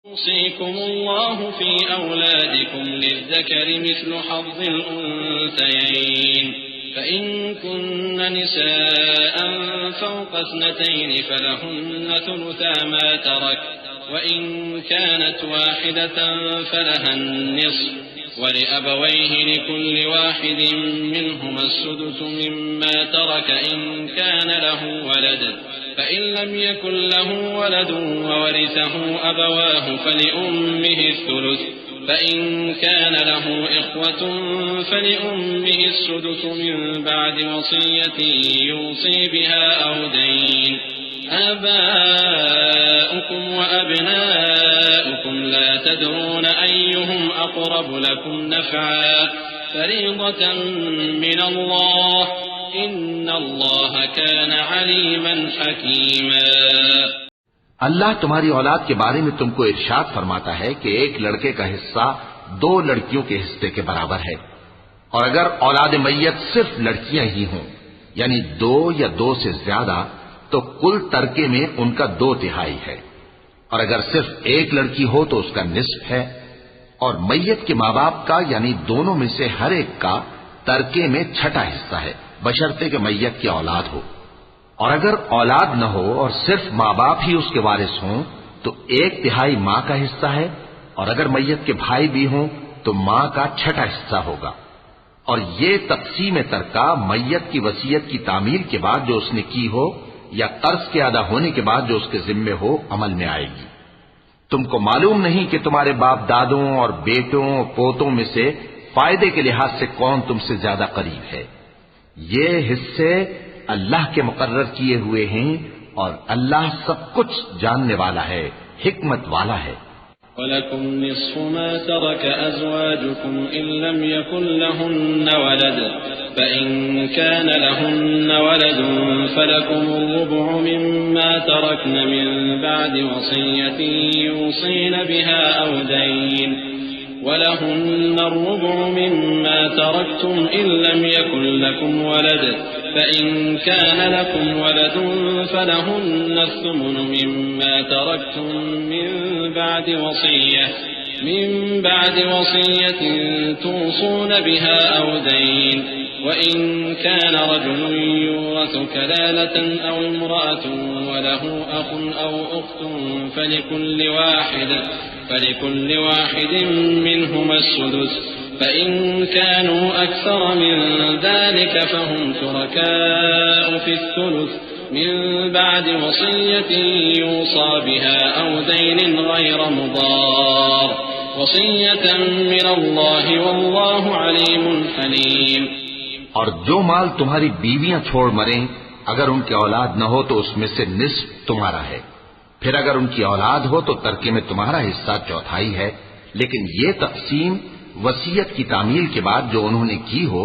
يوصيكم الله في أولادكم للذكر مثل حظ الأنثيين فإن كن نساء فوق 2 فلهن ثلثا ما ترك وإن كانت واحدة فلها النصف ولأبويه لكل واحد منهما السدس مما ترك إن كان له ولد فإن لم يكن له ولد وورثه أبواه فلأمه الثلث فإن كان له إخوة فلأمه السدس من بعد وصية يوصي بها أو دين آباؤكم وأبناؤكم لا تدرون أيهم أقرب لكم نفعا فريضة من الله إن الله كان عليما حكيما۔ اللہ تمہاری اولاد کے بارے میں تم کو ارشاد فرماتا ہے کہ ایک لڑکے کا حصہ 2 لڑکیوں کے حصے کے برابر ہے، اور اگر اولاد میت صرف لڑکیاں ہی ہوں یعنی 2 یا 2 سے زیادہ تو کل ترکے میں ان کا 2/3 ہے، اور اگر صرف ایک لڑکی ہو تو اس کا نصف ہے، اور میت کے ماں باپ کا یعنی دونوں میں سے ہر ایک کا ترکے میں 6واں حصہ ہے بشرطے کہ میت کی اولاد ہو، اور اگر اولاد نہ ہو اور صرف ماں باپ ہی اس کے وارث ہوں تو 1/3 ماں کا حصہ ہے، اور اگر میت کے بھائی بھی ہوں تو ماں کا 6واں حصہ ہوگا۔ اور یہ تقسیم ترکہ میت کی وصیت کی تعمیل کے بعد جو اس نے کی ہو یا قرض کے ادا ہونے کے بعد جو اس کے ذمے ہو عمل میں آئے گی۔ تم کو معلوم نہیں کہ تمہارے باپ دادوں اور بیٹوں اور پوتوں میں سے فائدے کے لحاظ سے کون تم سے زیادہ قریب ہے؟ یہ حصے اللہ کے مقرر کیے ہوئے ہیں اور اللہ سب کچھ جاننے والا ہے، حکمت والا ہے۔ وَلَكُمْ نِصْفُ مَا تَرَكَ أَزْوَاجُكُمْ إِن لَّمْ يَكُن لَّهُنَّ وَلَدٌ فَإِن كَانَ لَهُنَّ وَلَدٌ فَلَكُمُ الرُّبُعُ مِمَّا تَرَكْنَ مِن بَعْدِ وَصِيَّةٍ يُوصِينَ بِهَا أَوْ دَيْنٍ وَلَهُنَّ الرُّبُعُ مِمَّا تَرَكْتُمْ إِن لَّمْ يَكُن لَّكُمْ وَلَدٌ فَإِن كَانَ لَكُمْ وَلَدٌ فَلَهُنَّ الثُّمُنُ مِمَّا تَرَكْتُم مِّن بعد وصية توصون بها أو دين وإن كان رجل يورث كلالة أو امرأة وله أخ أو أخت فلكل واحد منهما السدس فإن كانوا أكثر من ذلك فهم شركاء في الثلث من بعد وصية يوصى بها أو دين غير مضار وصية من الله والله عليم حليم۔ اور جو مال تمہاری بیویاں چھوڑ مریں اگر ان کی اولاد نہ ہو تو اس میں سے نصف تمہارا ہے، پھر اگر ان کی اولاد ہو تو ترکے میں تمہارا حصہ 1/4 ہے، لیکن یہ تقسیم وصیت کی تعمیل کے بعد جو انہوں نے کی ہو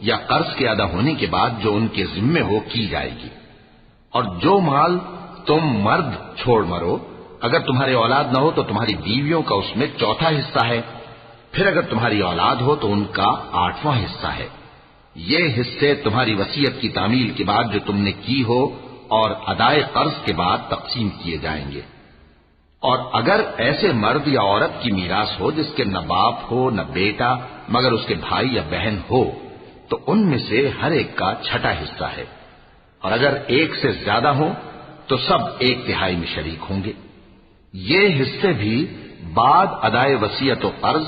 یا قرض کے ادا ہونے کے بعد جو ان کے ذمے ہو کی جائے گی۔ اور جو مال تم مرد چھوڑ مرو اگر تمہاری اولاد نہ ہو تو تمہاری بیویوں کا اس میں 1/4 حصہ ہے، پھر اگر تمہاری اولاد ہو تو ان کا 8واں حصہ ہے۔ یہ حصے تمہاری وصیت کی تعمیل کے بعد جو تم نے کی ہو اور ادائے قرض کے بعد تقسیم کیے جائیں گے۔ اور اگر ایسے مرد یا عورت کی میراث ہو جس کے نہ باپ ہو نہ بیٹا مگر اس کے بھائی یا بہن ہو تو ان میں سے ہر ایک کا 6واں حصہ ہے، اور اگر ایک سے زیادہ ہوں تو سب 1/3 میں شریک ہوں گے۔ یہ حصے بھی بعد ادائے وصیت و قرض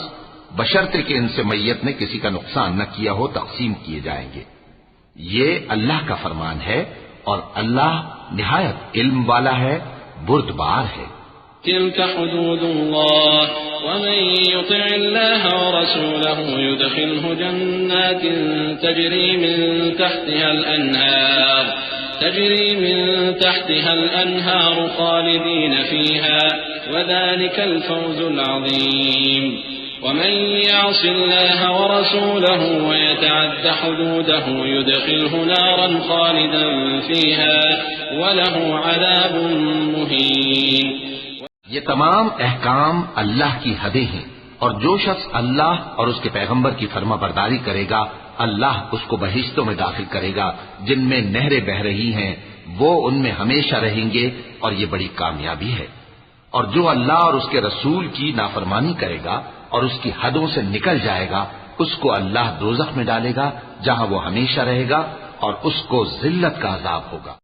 بشرطے کہ ان سے میت نے کسی کا نقصان نہ کیا ہو تقسیم کیے جائیں گے۔ یہ اللہ کا فرمان ہے اور اللہ نہایت علم والا ہے، بردبار ہے۔ تلك حدود الله ومن يطع الله ورسوله يدخله جنات تجري من تحتها الأنهار خالدين فيها وذلك الفوز العظيم ومن يعص الله ورسوله ويتعد حدوده يدخله نارا خالدا فيها وله عذاب مهين۔ یہ تمام احکام اللہ کی حدیں ہیں، اور جو شخص اللہ اور اس کے پیغمبر کی فرما برداری کرے گا اللہ اس کو بہشتوں میں داخل کرے گا جن میں نہریں بہہ رہی ہیں، وہ ان میں ہمیشہ رہیں گے، اور یہ بڑی کامیابی ہے۔ اور جو اللہ اور اس کے رسول کی نافرمانی کرے گا اور اس کی حدوں سے نکل جائے گا اس کو اللہ دوزخ میں ڈالے گا جہاں وہ ہمیشہ رہے گا اور اس کو ذلت کا عذاب ہوگا۔